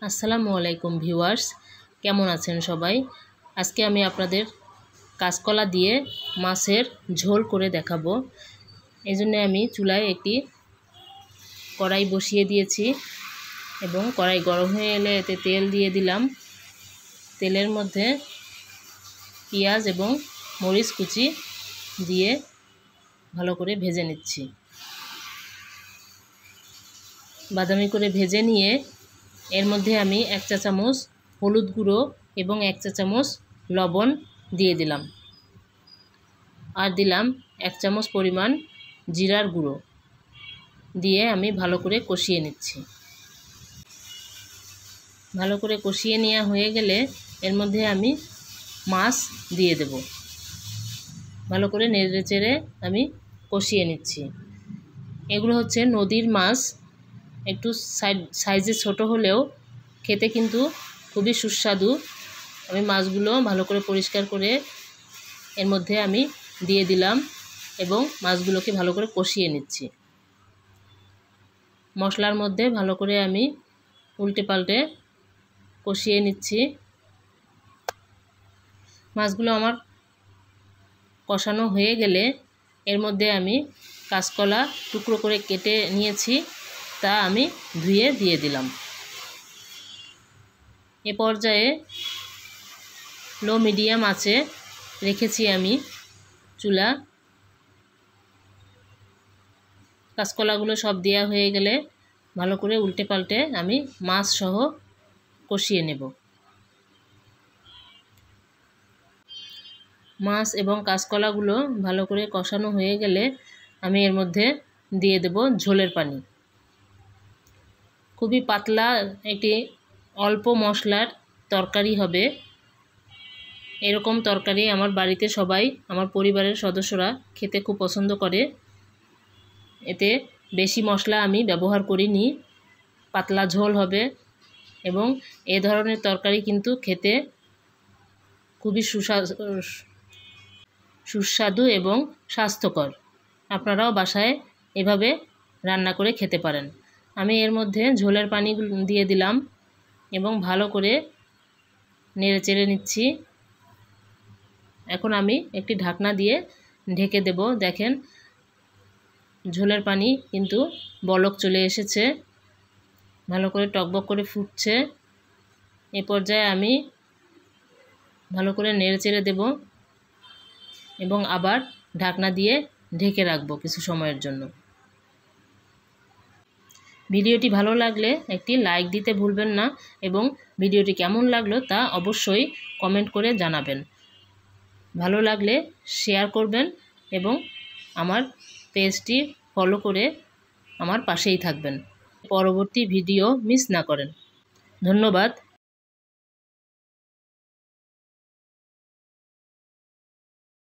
আসসালামু আলাইকুম ভিউয়ার্স, কেমন আছেন সবাই? আজকে আমি আপনাদের কাঁচকলা দিয়ে মাছের ঝোল করে দেখাবো। এই জন্য আমি চুলায় একটি কড়াই বসিয়ে দিয়েছি এবং কড়াই গরম হয়ে এলে এতে তেল দিয়ে দিলাম। তেলের মধ্যে পেঁয়াজ এবং মরিচ কুচি দিয়ে ভালো করে ভেজে নিচ্ছি। বাদামি করে ভেজে নিয়ে এর মধ্যে আমি 1 চা চামচ হলুদ গুঁড়ো এবং 1 চা চামচ লবণ দিয়ে দিলাম, আর দিলাম 1 চামচ পরিমাণ জিরার গুঁড়ো দিয়ে আমি ভালো করে কষিয়ে নিচ্ছি। ভালো করে কষিয়ে নেওয়া হয়ে গেলে এর মধ্যে আমি মাছ দিয়ে দেব। ভালো করে নেড়ে চেড়ে আমি কষিয়ে নিচ্ছি। এগুলো হচ্ছে নদীর মাছ, একটু সাইজে ছোট হলেও খেতে কিন্তু খুবই সুস্বাদু। আমি মাছগুলো ভালো করে পরিষ্কার করে এর মধ্যে আমি দিয়ে দিলাম এবং মাছগুলোকে ভালো করে কষিয়ে নিচ্ছি। মশলার মধ্যে ভালো করে আমি উল্টে পাল্টে কষিয়ে নিচ্ছি। মাছগুলো আমার কষানো হয়ে গেলে এর মধ্যে আমি কাঁচকলা টুকরো করে কেটে নিয়েছি, তা আমি ধুয়ে দিয়ে দিলাম। এ পর্যায়ে লো মিডিয়াম আঁচে রেখেছি আমি চুলা। কাঁচকলাগুলো সব দেওয়া হয়ে গেলে ভালো করে উল্টে পাল্টে আমি মাছ সহ কষিয়ে নেব। মাছ এবং কাঁচকলাগুলো ভালো করে কষানো হয়ে গেলে আমি এর মধ্যে দিয়ে দেব ঝোলের পানি। খুবই পাতলা একটি অল্প মশলার তরকারি হবে। এরকম তরকারি আমার বাড়িতে সবাই, আমার পরিবারের সদস্যরা খেতে খুব পছন্দ করে। এতে বেশি মশলা আমি ব্যবহার করিনি, পাতলা ঝোল হবে এবং এ ধরনের তরকারি কিন্তু খেতে খুবই সুস্বাদু এবং স্বাস্থ্যকর। আপনারাও বাসায় এভাবে রান্না করে খেতে পারেন। আমি এর মধ্যে ঝোলের পানি দিয়ে দিলাম এবং ভালো করে নেড়ে চেড়ে নিচ্ছি। এখন আমি একটি ঢাকনা দিয়ে ঢেকে দেব। দেখেন ঝোলের পানি কিন্তু বলক চলে এসেছে, ভালো করে টকবক করে ফুটছে। এ পর্যায়ে আমি ভালো করে নেড়ে চেড়ে দেব এবং আবার ঢাকনা দিয়ে ঢেকে রাখব কিছু সময়ের জন্য। ভিডিওটি ভালো লাগলে একটি লাইক দিতে ভুলবেন না এবং ভিডিওটি কেমন লাগলো তা অবশ্যই কমেন্ট করে জানাবেন। ভালো লাগলে শেয়ার করবেন এবং আমার পেজটি ফলো করে আমার পাশেই থাকবেন, পরবর্তী ভিডিও মিস না করেন। ধন্যবাদ।